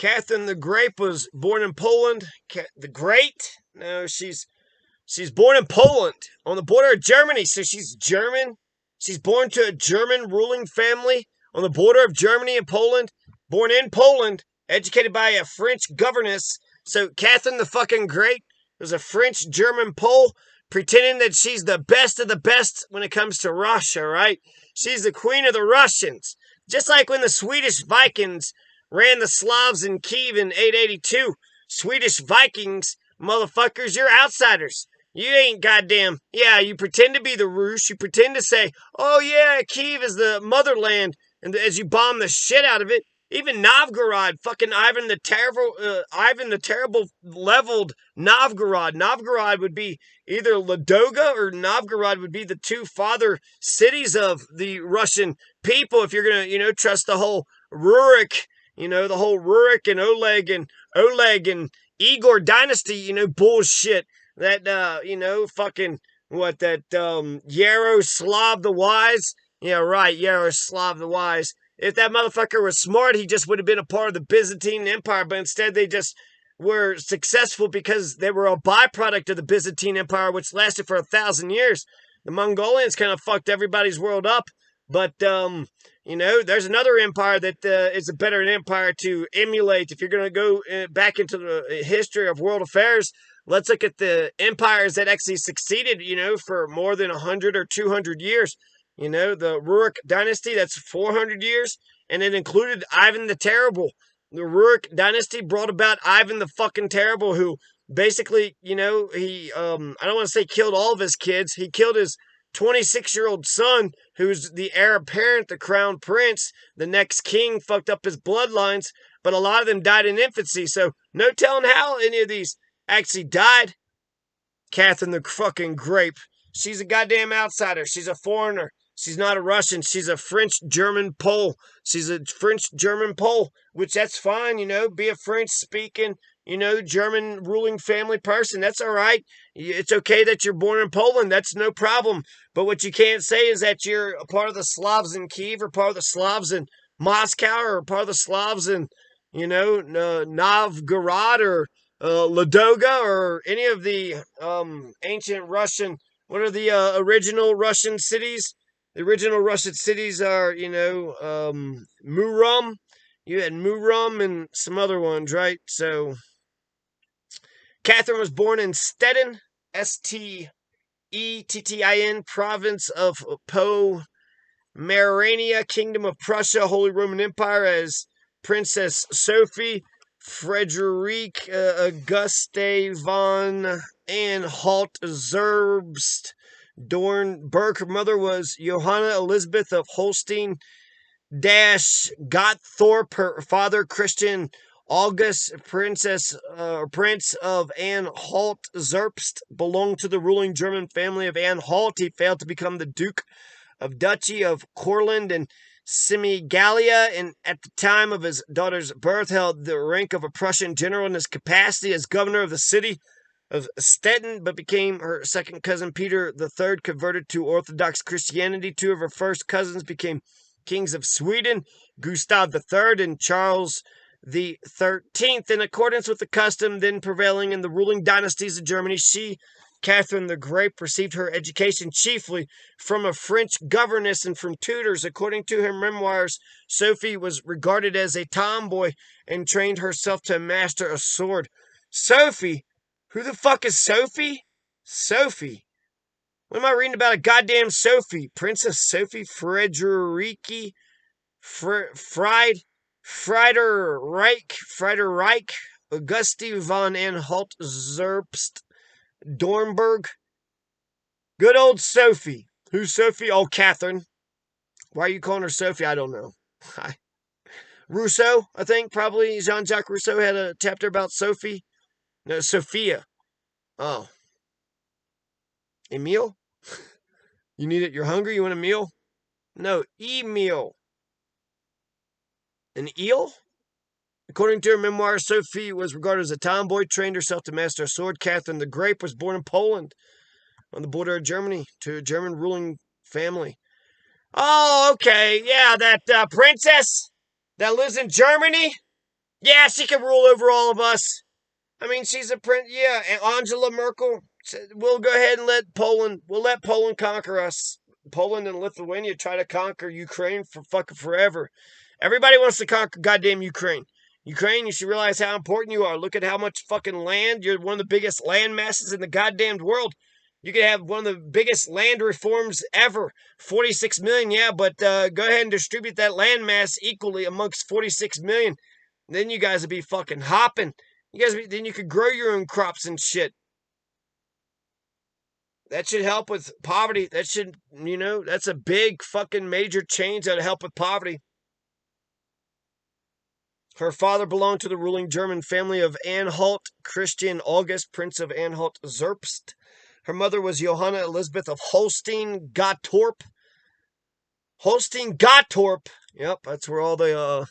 Catherine the Great was born in Poland. The Great? No, she's born in Poland on the border of Germany, so she's German. She's born to a German ruling family on the border of Germany and Poland. Born in Poland, educated by a French governess. So Catherine the fucking Great was a French German Pole pretending that she's the best of the best when it comes to Russia, right? She's the queen of the Russians. Just like when the Swedish Vikings ran the Slavs in Kiev in 882. Swedish Vikings, motherfuckers, you're outsiders. You ain't goddamn. Yeah, you pretend to be the Rus. You pretend to say, oh yeah, Kiev is the motherland. And as you bomb the shit out of it, even Novgorod, fucking Ivan the Terrible leveled Novgorod. Novgorod would be either Ladoga or Novgorod would be the two father cities of the Russian people. If you're gonna, trust the whole Rurik, the whole Rurik and Oleg and Igor dynasty, bullshit. That, fucking, Yaroslav the Wise? Yeah, right, Yaroslav the Wise. If that motherfucker was smart, he just would have been a part of the Byzantine Empire, but instead they just were successful because they were a byproduct of the Byzantine Empire, which lasted for 1,000 years. The Mongolians kind of fucked everybody's world up, but, there's another empire that is a better empire to emulate. If you're going to go back into the history of world affairs, let's look at the empires that actually succeeded, for more than 100 or 200 years. The Rurik dynasty, that's 400 years, and it included Ivan the Terrible. The Rurik dynasty brought about Ivan the fucking Terrible, who basically, he, I don't want to say killed all of his kids. He killed his 26-year-old son, who's the heir apparent, the crown prince. The next king fucked up his bloodlines, but a lot of them died in infancy, so no telling how any of these actually died. Catherine the fucking Grape. She's a goddamn outsider. She's a foreigner. She's not a Russian. She's a French-German Pole. She's a French-German Pole, which that's fine, be a French-speaking, German ruling family person. That's all right. It's okay that you're born in Poland. That's no problem. But what you can't say is that you're a part of the Slavs in Kiev or part of the Slavs in Moscow or part of the Slavs in, Novgorod or Ladoga or any of the ancient Russian. What are the original Russian cities? The original Russian cities are, Murom. You had Murom and some other ones, right? So, Catherine was born in Stettin, Stettin, province of Pomerania, Kingdom of Prussia, Holy Roman Empire, as Princess Sophie Frederique Auguste von Anhalt-Zerbst Dornberg. Her mother was Johanna Elizabeth of Holstein Gotthorpe. Her father, Christian August, Prince of Anhalt-Zerbst, belonged to the ruling German family of Anhalt. He failed to become the Duke of Duchy of Courland and Semigalia, and at the time of his daughter's birth held the rank of a Prussian general in his capacity as governor of the city of Stettin, but became her second cousin Peter III, converted to Orthodox Christianity. Two of her first cousins became kings of Sweden, Gustav III and Charles the 13th. In accordance with the custom then prevailing in the ruling dynasties of Germany, she, Catherine the Great, received her education chiefly from a French governess and from tutors. According to her memoirs, Sophie was regarded as a tomboy and trained herself to master a sword. Sophie? Who the fuck is Sophie? Sophie? What am I reading about a goddamn Sophie? Princess Sophie Friederike Friederike Auguste von Anhalt-Zerbst Dornberg. Good old Sophie. Who's Sophie? Oh, Catherine. Why are you calling her Sophie? I don't know. Rousseau, I think, probably Jean-Jacques Rousseau had a chapter about Sophie. No, Sophia. Oh. Emile? You need it? You're hungry? You want a meal? No, Emile. An eel? According to her memoir, Sophie was regarded as a tomboy, trained herself to master a sword. Catherine the Great was born in Poland, on the border of Germany, to a German ruling family. Oh, okay. Yeah, that princess that lives in Germany. Yeah, she can rule over all of us. I mean, she's a prince. Yeah, and Angela Merkel. We'll go ahead and let Poland. We'll let Poland conquer us. Poland and Lithuania try to conquer Ukraine for fucking forever. Everybody wants to conquer goddamn Ukraine. Ukraine, you should realize how important you are. Look at how much fucking land. You're one of the biggest land masses in the goddamn world. You could have one of the biggest land reforms ever. 46 million, yeah, but go ahead and distribute that land mass equally amongst 46 million. Then you guys would be fucking hopping. Then you could grow your own crops and shit. That should help with poverty. That's a big fucking major change that'll help with poverty. Her father belonged to the ruling German family of Anhalt Christian August, Prince of Anhalt Zerbst. Her mother was Johanna Elizabeth of Holstein Gottorp. Holstein Gottorp. Yep, that's where all the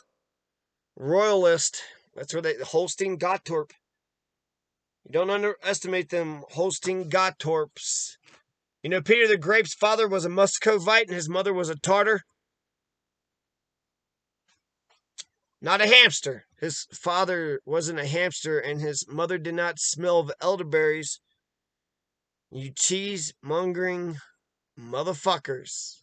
royalist. That's where Holstein Gottorp. You don't underestimate them Holstein Gottorps. You know, Peter the Grape's father was a Muscovite and his mother was a Tartar. Not a hamster. His father wasn't a hamster and his mother did not smell of elderberries. You cheese mongering motherfuckers.